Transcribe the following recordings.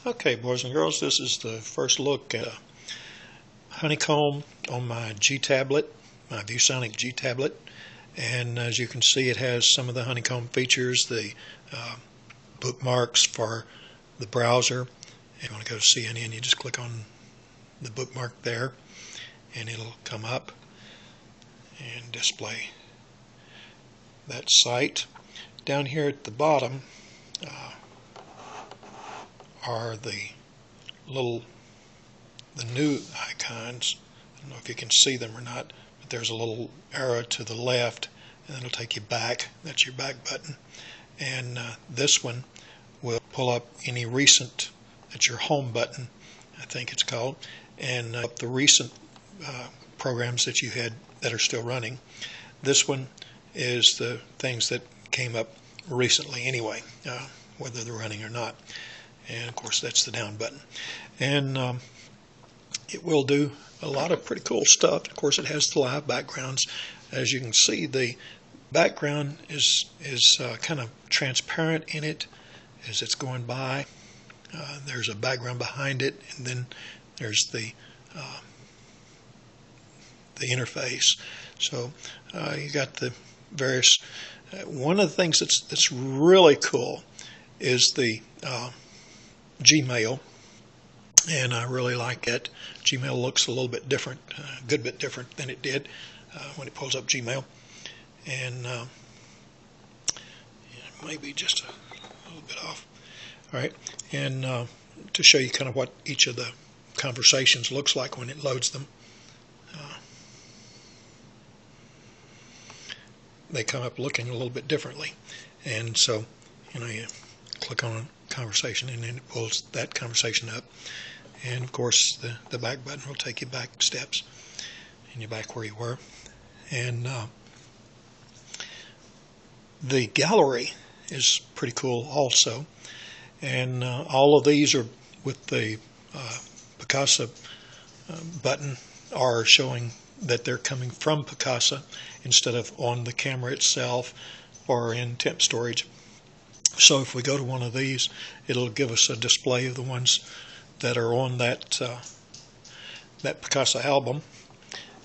Okay, boys and girls, this is the first look at Honeycomb on my G tablet, my Viewsonic G tablet. And as you can see, it has some of the Honeycomb features, the bookmarks for the browser. If you want to go to CNN, you just click on the bookmark there, and it'll come up and display that site. Down here at the bottom are the new icons. I don't know if you can see them or not, but there's a little arrow to the left, and it'll take you back. That's your back button. And this one will pull up any recent. That's your home button, I think it's called, and up the recent programs that you had that are still running. This one is the things that came up recently anyway, whether they're running or not. And of course that's the down button. And it will do a lot of pretty cool stuff. Of course it has the live backgrounds. As you can see, the background is kind of transparent in it as it's going by. There's a background behind it, and then there's the interface. So you got the various. One of the things that's really cool is the Gmail, and I really like it. Gmail looks a little bit different, a good bit different than it did when it pulls up Gmail, and maybe just a little bit off. All right, and to show you kind of what each of the conversations looks like when it loads them. They come up looking a little bit differently, and so you click on a conversation and then it pulls that conversation up, and of course the back button will take you back steps and you're back where you were. And the gallery is pretty cool also, and all of these are with the Picasa button are showing that they're coming from Picasa instead of on the camera itself or in temp storage. So if we go to one of these, it'll give us a display of the ones that are on that Picasa album,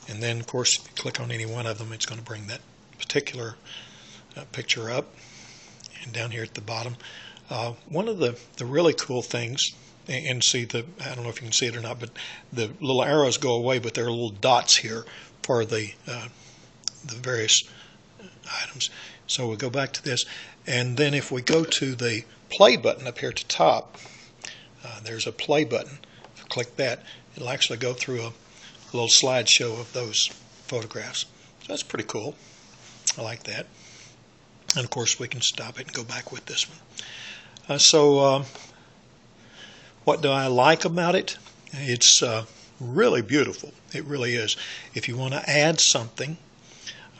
and then of course if you click on any one of them, it's going to bring that particular picture up. And down here at the bottom, one of the really cool things, and see I don't know if you can see it or not, but the little arrows go away, but there are little dots here for the various items. So we'll go back to this, and then if we go to the play button up here at the top, there's a play button. If you click that, it'll actually go through a little slideshow of those photographs. So that's pretty cool. I like that. And of course we can stop it and go back with this one. What do I like about it? It's really beautiful. It really is. If you want to add something,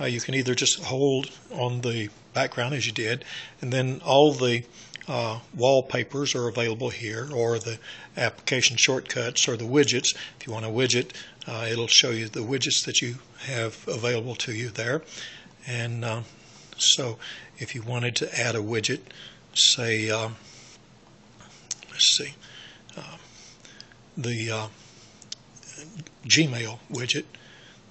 you can either just hold on the background as you did, and then all the wallpapers are available here, or the application shortcuts, or the widgets. If you want a widget, it'll show you the widgets that you have available to you there. And so if you wanted to add a widget, say, let's see, the Gmail widget,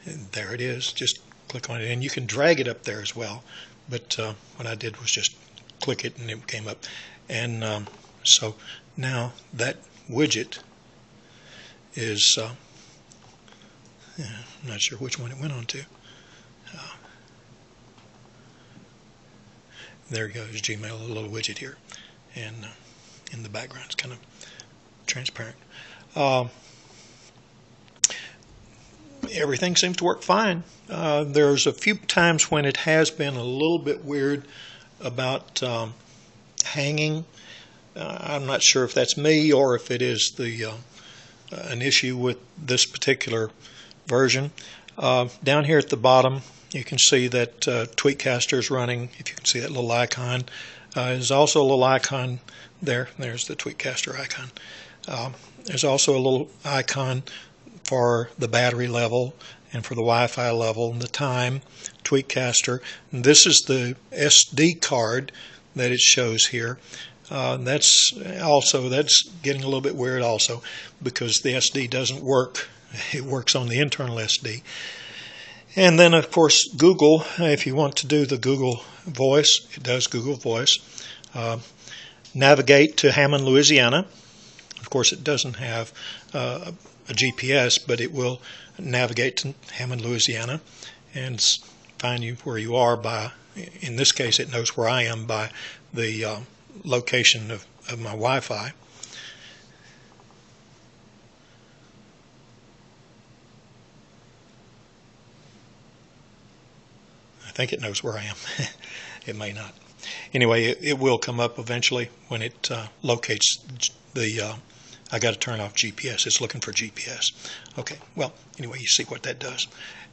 and there it is. Just click on it, and you can drag it up there as well, but what I did was just click it and it came up. And so now that widget is I'm not sure which one it went on to. There you go, there's Gmail, a little widget here, and in the background it's kind of transparent. Everything seems to work fine. There's a few times when it has been a little bit weird about hanging. I'm not sure if that's me or if it is an issue with this particular version. Down here at the bottom, you can see that Tweetcaster is running. If you can see that little icon, there's also a little icon there. There's the Tweetcaster icon. There's also a little icon for the battery level and for the Wi-Fi level and the time, Tweetcaster. And this is the SD card that it shows here. That's getting a little bit weird also, because the SD doesn't work. It works on the internal SD. And then, of course, Google, if you want to do the Google Voice, it does Google Voice. Navigate to Hammond, Louisiana. Of course, it doesn't have a GPS, but it will navigate to Hammond, Louisiana, and find you where you are by, in this case, it knows where I am by the location of my Wi-Fi. I think it knows where I am. It may not. Anyway, it will come up eventually when it locates the, I got to turn off GPS. It's looking for GPS. Okay, well, anyway, you see what that does.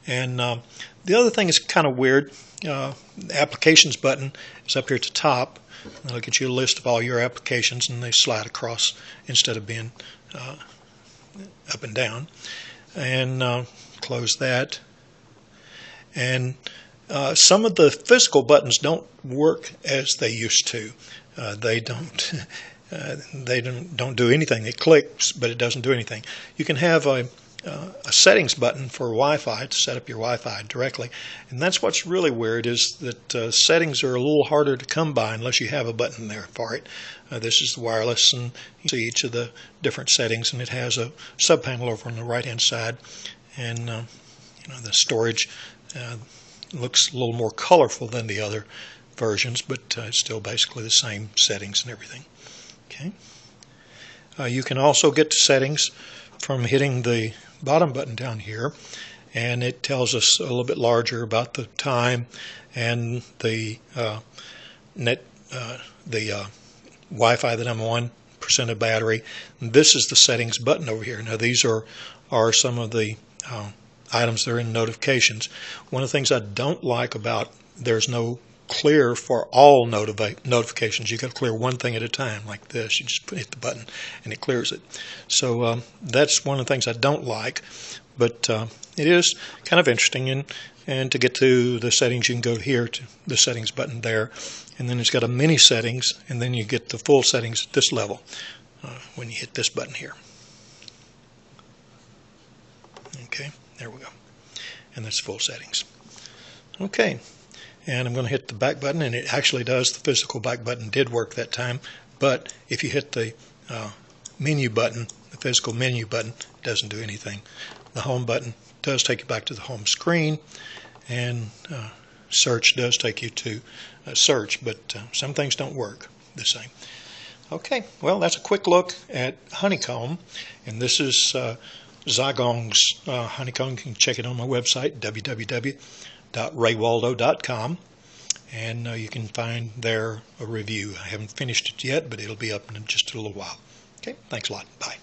And the other thing is kind of weird. The applications button is up here at the top. It'll get you a list of all your applications, and they slide across instead of being up and down. And close that. And some of the physical buttons don't work as they used to. They don't do anything. It clicks, but it doesn't do anything. You can have a settings button for Wi-Fi to set up your Wi-Fi directly, and that's what's really weird, is that settings are a little harder to come by unless you have a button there for it. This is the wireless, and you see each of the different settings, and it has a sub-panel over on the right-hand side, and the storage looks a little more colorful than the other versions, but it's still basically the same settings and everything. Okay. You can also get to settings from hitting the bottom button down here, and it tells us a little bit larger about the time and the Wi-Fi that I'm on, percent of battery. And this is the settings button over here. Now these are some of the items that are in notifications. One of the things I don't like about, there's no clear for all notifications. You got to clear one thing at a time, like this. You just hit the button and it clears it. So that's one of the things I don't like, but it is kind of interesting. And to get to the settings, you can go here to the settings button there, and then it's got a mini settings, and then you get the full settings at this level when you hit this button here. Okay, there we go. And that's full settings. Okay. And I'm going to hit the back button, and it actually does. The physical back button did work that time, but if you hit the menu button, the physical menu button, it doesn't do anything. The home button does take you back to the home screen, and search does take you to search, but some things don't work the same. Okay, well, that's a quick look at Honeycomb, and this is Zagong's Honeycomb. You can check it on my website, www.raywaldo.com, and you can find there a review. I haven't finished it yet, but it'll be up in just a little while. Okay, thanks a lot. Bye.